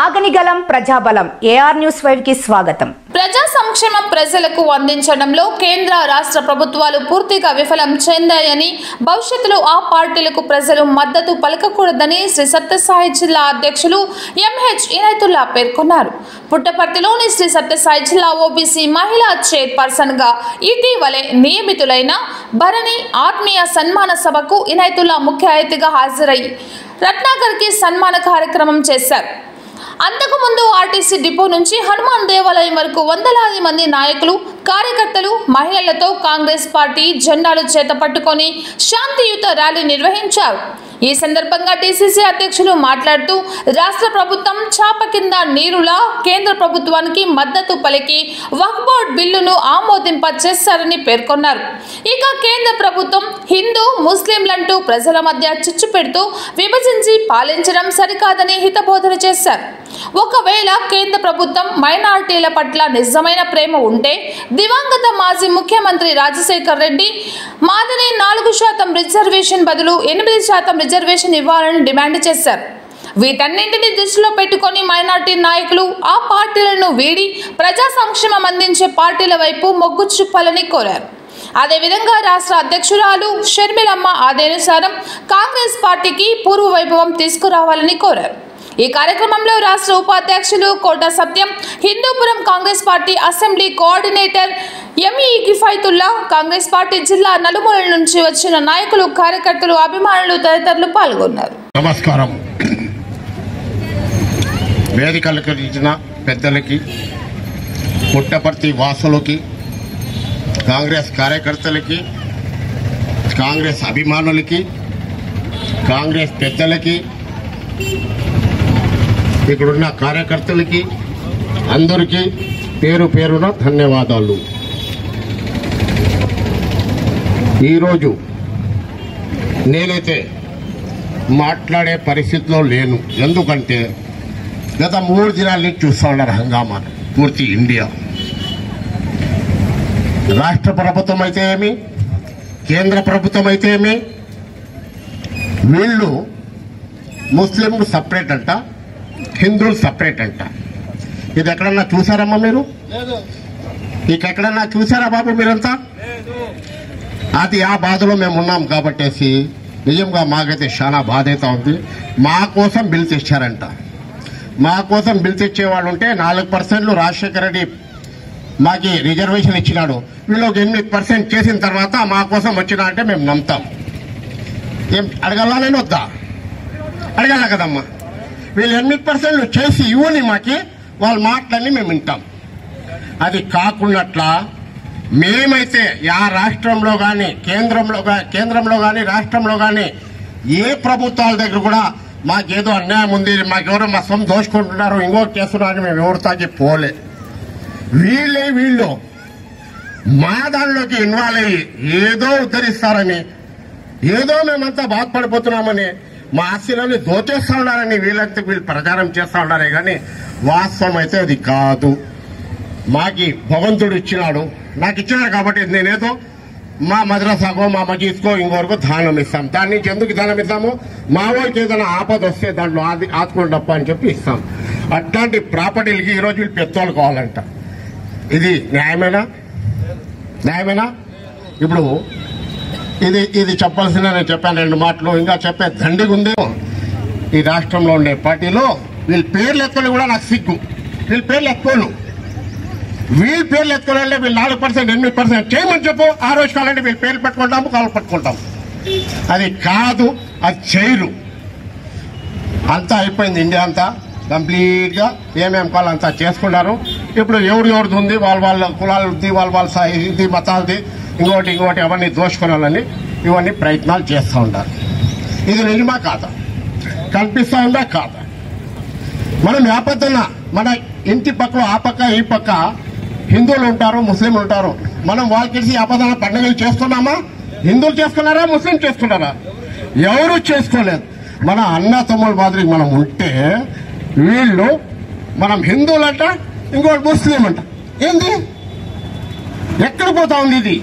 ఆగనిగలం ప్రజాబలం AR news 5 కి స్వాగతం. ప్రజా సంక్షేమం ప్రజలకు అందించడంలో కేంద్ర రాష్ట్ర ప్రభుత్వాలు పూర్తిగా విఫలం చెందాయని, భవిష్యత్తులో ఆ పార్టీలకు ప్రజలు మద్దతు పలకకూడదని శ్రీ సత్యసాయి జిల్లా అధ్యక్షులు ఎంహెచ్ ఇనైతుల్లా పేర్కొన్నారు. పుట్టపర్తిలోని శ్రీ సత్యసాయి జిల్లా ఓబీసీ మహిళా చైర్పర్సన్ గా ఇటీవలే నియమితులైన భరణి ఆత్మీయ సన్మాన సభకు ఇనైతుల్లా ముఖ్య అతిథిగా హాజరై రత్నాకర్ కి సన్మాన కార్యక్రమం చేశారు. అంతకుముందు ఆర్టీసీ డిపో నుంచి హనుమాన్ దేవాలయం వరకు వందలాది మంది నాయకులు, కార్యకర్తలు, మహిళలతో కాంగ్రెస్ పార్టీ జెండాలు చేతపట్టుకొని శాంతియుత ర్యాలీ నిర్వహించారు. ఈ సందర్భంగా టీసీసీ అధ్యక్షులు మాట్లాడుతూ రాష్ట్ర ప్రభుత్వం చాప కింద నీరులా కేంద్ర ప్రభుత్వానికి మద్దతు పలికి వక్ఫ్ బోర్డు బిల్లును ఆమోదింప చేశారని పేర్కొన్నారు. ఇక కేంద్ర ప్రభుత్వం హిందూ ముస్లింలంటూ ప్రజల మధ్య చిచ్చు పెడుతూ విభజించి పాలించడం సరికాదని హితబోధన చేశారు. ఒకవేళ కేంద్ర ప్రభుత్వం మైనారిటీల పట్ల నిజమైన ప్రేమ ఉంటే దివంగత మాజీ ముఖ్యమంత్రి రాజశేఖర్ రెడ్డి మాదిని 4% రిజర్వేషన్ బదులు 8% రిజర్వేషన్ ఇవ్వాలని డిమాండ్ చేశారు. వీటన్నింటినీ దృష్టిలో పెట్టుకొని మైనారిటీ నాయకులు ఆ పార్టీలను వీడి ప్రజా సంక్షేమం అందించే పార్టీల వైపు మొగ్గు చూపాలని కోరారు. అదేవిధంగా రాష్ట్ర అధ్యక్షురాలు షర్మిలమ్మ ఆదేశానుసారం కాంగ్రెస్ పార్టీకి పూర్వ వైభవం తీసుకురావాలని కోరారు. ఈ కార్యక్రమంలో రాష్ట్ర ఉపాధ్యక్షులు Kota Satyam, Hindupuram Congress party assembly coordinator ME Kifayatullah, Congress party జిల్లా నలుమూలల నుంచి వచ్చిన నాయకులు, కార్యకర్తలు, అభిమానులు తదితరులు పాల్గొన్నారు. నమస్కారం. వేదికలకు ఇచ్చిన పెద్దలకి, పుట్టపర్తి వాసులకి, కాంగ్రెస్ కార్యకర్తలకి, కాంగ్రెస్ అభిమానులకి, కాంగ్రెస్ పెద్దలకి, ఇక్కడున్న కార్యకర్తలకి అందరికీ పేరు పేరున ధన్యవాదాలు. ఈరోజు నేనైతే మాట్లాడే పరిస్థితిలో లేను. ఎందుకంటే గత 3 దినాల నుంచి చూస్తూ ఉన్నారు హంగామా పూర్తి ఇండియా. రాష్ట్ర ప్రభుత్వం అయితే ఏమి, కేంద్ర ప్రభుత్వం అయితే ఏమి, వీళ్ళు ముస్లింలు సపరేట్ అంట, హిందువులు సపరేట్ అంట. ఇది ఎక్కడన్నా చూసారమ్మా మీరు? ఎక్కడన్నా చూసారా బాబు మీరంతా? అది ఆ బాధలో మేము ఉన్నాం కాబట్టేసి నిజంగా మాకైతే చాలా బాధ అయితే ఉంది. మా కోసం బిల్ తెచ్చారంట. మా కోసం బిల్ తెచ్చేవాళ్ళు ఉంటే 4% రాజశేఖర రెడ్డి మాకి రిజర్వేషన్ ఇచ్చినాడు. వీళ్ళు 8% చేసిన తర్వాత మా కోసం వచ్చినా అంటే మేము నమ్ముతాం. ఏం అడగాలని వద్దా? అడగాల కదమ్మా. వీళ్ళు 8% చేసి ఇవ్వని మాకి వాళ్ళ మాటలన్నీ మేము వింటాం. అది కాకున్నట్లా మేమైతే ఆ రాష్ట్రంలో కానీ కేంద్రంలో కానీ రాష్ట్రంలో కానీ ఏ ప్రభుత్వాల దగ్గర కూడా మాకేదో అన్యాయం ఉంది, మాకెవరో మా సొంత దోచుకుంటున్నారు, ఇంకోటి చేస్తున్నారు, మేము ఎవరితాకి పోలే. వీళ్ళు మా దానిలోకి ఇన్వాల్వ్ అయ్యి ఏదో ఉద్ధరిస్తారని, ఏదో మేమంతా బాధపడిపోతున్నామని, మా ఆస్తిలోని దోచేస్తా ఉన్నారని వీళ్ళంతా వీళ్ళు ప్రచారం చేస్తా ఉన్నారే కానీ వాస్తవం అయితే అది కాదు. మాకి భగవంతుడు ఇచ్చినాడు, నాకు ఇచ్చినాడు కాబట్టి నేనేదో మా మద్రసాకో మా మజీద్కో ఇంకొరకు దానం ఇస్తాం. దాని నుంచి ఎందుకు దానం ఇస్తాము? మా వాళ్ళకి ఏదైనా ఆపద వస్తే దాంట్లో ఆదుకోండప్ప అని చెప్పి ఇస్తాం. అట్లాంటి ప్రాపర్టీలకి ఈరోజు వీళ్ళు పెద్దోళ్ళు కావాలంట. ఇది న్యాయమేనా? ఇప్పుడు ఇది చెప్పాల్సిన నేను చెప్పాను 2 మాటలు. ఇంకా చెప్పే దండిగా ఉంది. ఈ రాష్ట్రంలో ఉండే పార్టీలో వీళ్ళ పేర్లు ఎత్తుకొని కూడా నాకు సిగ్గు. వీళ్ళ పేర్లు ఎత్తుకోను. వీళ్ళ పేర్లు ఎత్తుకోవాలంటే వీళ్ళు 4% 8% చేయమని చెప్పు. ఆ రోజు కావాలంటే వీళ్ళు పేర్లు పెట్టుకుంటాము, కాళ్ళు పట్టుకుంటాం. అది కాదు, అది చేయరు. అంతా అయిపోయింది. ఇండియా అంతా కంప్లీట్ గా ఏమేం కావాలి అంతా చేసుకున్నారు. ఇప్పుడు ఎవరిది ఉంది, వాళ్ళ కులాలది, వాళ్ళ ఇది మతాలది, ఇంకోటి అవన్నీ దోచుకోవాలని ఇవన్నీ ప్రయత్నాలు చేస్తూ ఉంటారు. ఇది నిజమా కాదా? కనిపిస్తా ఉందా కాదా? మనం ఆపద్దన మన ఇంటి పక్కలో ఆ పక్క ఈ పక్క హిందువులు ఉంటారు, ముస్లింలు ఉంటారు. మనం వాళ్ళకి ఆపదన పండుగలు చేస్తున్నామా? హిందువులు చేసుకున్నారా, ముస్లిం చేసుకున్నారా? ఎవరు చేసుకోలేదు. మన అన్న తమ్ముల మాదిరి మనం ఉంటే వీళ్ళు మనం హిందువులంట, ఇంకోటి ముస్లిం అంట. ఏంది? ఎక్కడ పోతా ఉంది ఇది?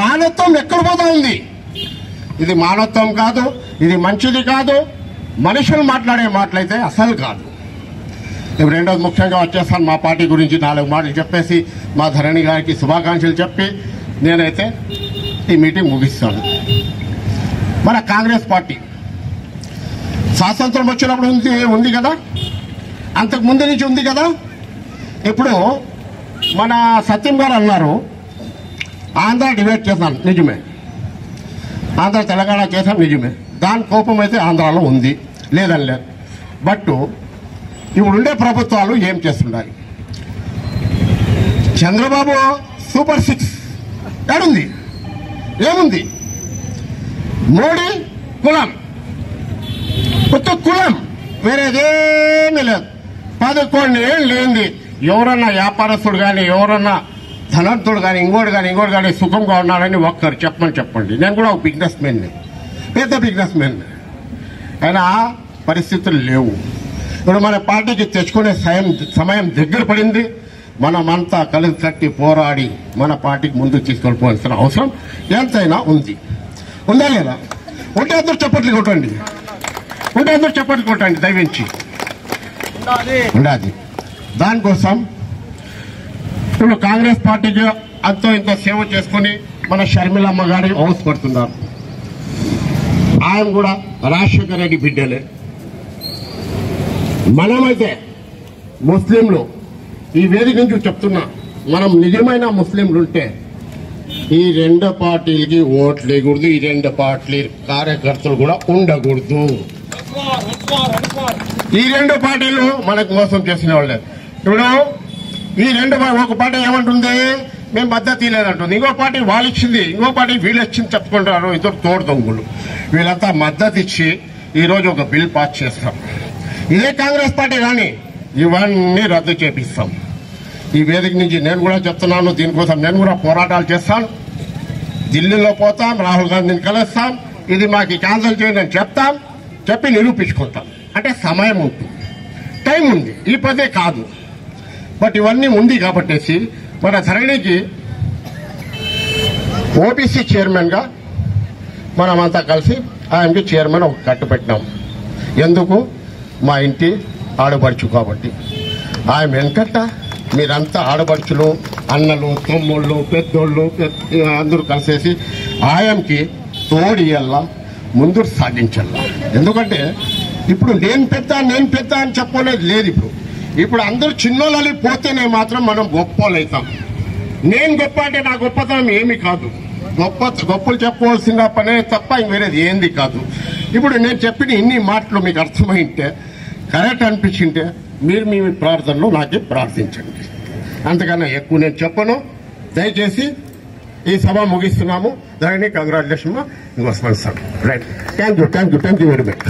మానవత్వం ఎక్కడ పోతా ఉంది? ఇది మానవత్వం కాదు, ఇది మంచిది కాదు. మనుషులు మాట్లాడే మాటలైతే అసలు కాదు. ఇప్పుడు రెండోది ముఖ్యంగా వచ్చేస్తాను మా పార్టీ గురించి 4 మాటలు చెప్పేసి మా ధరణి గారికి శుభాకాంక్షలు చెప్పి నేనైతే ఈ మీటింగ్ ముగిస్తాను. మన కాంగ్రెస్ పార్టీ స్వాతంత్రం వచ్చినప్పుడు ఉంది కదా, అంతకు ముందు నుంచి ఉంది కదా. ఇప్పుడు మన సత్యం గారు అన్నారు ఆంధ్ర డివైడ్ చేశాను, నిజమే. ఆంధ్ర తెలంగాణ చేశాం, నిజమే. దాని కోపం అయితే ఆంధ్రాలో ఉంది, లేదని లేదు. బట్ ఇప్పుడుండే ప్రభుత్వాలు ఏం చేస్తున్నాయి? చంద్రబాబు సూపర్ 6 ఏడుంది? ఏముంది? మోడీ కులం, కొత్త కులం, వేరేదేమీ లేదు. 11 ఏళ్ళు లేనిది ఎవరన్నా వ్యాపారస్తుడు కానీ ఎవరన్నా ధనవంతుడు కానీ ఇంకోటి కానీ సుఖంగా ఉన్నాడని ఒక్కరు చెప్పండి. నేను కూడా ఒక బిజినెస్ మ్యాన్ని, పెద్ద బిజినెస్ మ్యాన్. అయినా పరిస్థితులు లేవు. ఇప్పుడు మన పార్టీకి తెచ్చుకునే సమయం దగ్గర పడింది. మనమంతా కలిసి కట్టి పోరాడి మన పార్టీకి ముందుకు తీసుకెళ్ళిపోవాల్సిన అవసరం ఎంతైనా ఉంది. ఉందా లేదా? ఉంటే అందరూ చప్పట్లు కొట్టండి దయవించి. ఉండాలి. దానికోసం ఇప్పుడు కాంగ్రెస్ పార్టీకి అంతో ఇంతో సేవ చేసుకుని మన షర్మిలమ్మ గారి హౌస్ పడుతున్నారు. ఆయన కూడా రాజశేఖర రెడ్డి బిడ్డలే. మనమైతే ముస్లింలు ఈ వేదిక నుంచి చెప్తున్నా, మనం నిజమైన ముస్లింలు ఉంటే ఈ 2 పార్టీలకి ఓట్లు వేయకూడదు, ఈ 2 పార్టీ కార్యకర్తలు కూడా ఉండకూడదు. ఈ 2 పార్టీలు మనకు మోసం చేసిన వాళ్ళే. ఇప్పుడు ఈ 2 ఒక పార్టీ ఏమంటుంది, మేము మద్దతు ఇవ్వలేదంటుంది. ఇంకో పార్టీ వాళ్ళు ఇచ్చింది, ఇంకో పార్టీ వీళ్ళు ఇచ్చింది చెప్పుకుంటారు. ఇద్దరు తోడు దొంగలు. వీళ్ళంతా మద్దతు ఇచ్చి ఈరోజు ఒక బిల్ పాస్ చేస్తాం. ఇదే కాంగ్రెస్ పార్టీ కానీ ఇవన్నీ రద్దు చేపిస్తాం. ఈ వేదిక నుంచి నేను కూడా చెప్తున్నాను, దీనికోసం నేను కూడా పోరాటాలు చేస్తాను. ఢిల్లీలో పోతాం, రాహుల్ గాంధీని కలుస్తాం, ఇది మాకు క్యాన్సిల్ చేయండి అని చెప్తాం, చెప్పి నిరూపించుకుంటాం. అంటే సమయం ఉంటుంది, టైం ఉంది, ఈ పదే కాదు. బట్ ఇవన్నీ ఉంది కాబట్టేసి మన ధరణికి ఓబీసీ చైర్మన్ గా మనమంతా కలిసి ఆయనకి చైర్మన్ ఒక కట్టు పెట్టినాం. ఎందుకు? మా ఇంటి ఆడపడుచు కాబట్టి. ఆయన వెనకట్ట మీరంతా ఆడపడుచులు, అన్నలు, తమ్ముళ్ళు, పెద్దోళ్ళు అందరూ కలిసేసి ఆయనకి తోడియల్లా ముందు సాగించల్లా. ఎందుకంటే ఇప్పుడు నేను పెద్ద అని చెప్పలేదు లేదు. ఇప్పుడు అందరూ చిన్నోళ్ళని పోతేనే మాత్రం మనం గొప్పోళ్ళు అవుతాం. నేను గొప్ప అంటే నా గొప్పతనం ఏమి కాదు. గొప్పలు చెప్పవలసిన పనే తప్ప వేరేది ఏంది కాదు. ఇప్పుడు నేను చెప్పిన ఇన్ని మాటలు మీకు అర్థమైంటే, కరెక్ట్ అనిపించింటే మీరు మీ ప్రార్థనలో నాకే ప్రార్థించండి. అంతకన్నా ఎక్కువ నేను చెప్పను. దయచేసి ఈ సభ ముగిస్తున్నాము. దాన్ని కంగ్రాచులేషన్ ఇంకో స్పందిస్తాను. Right. Thank you very much.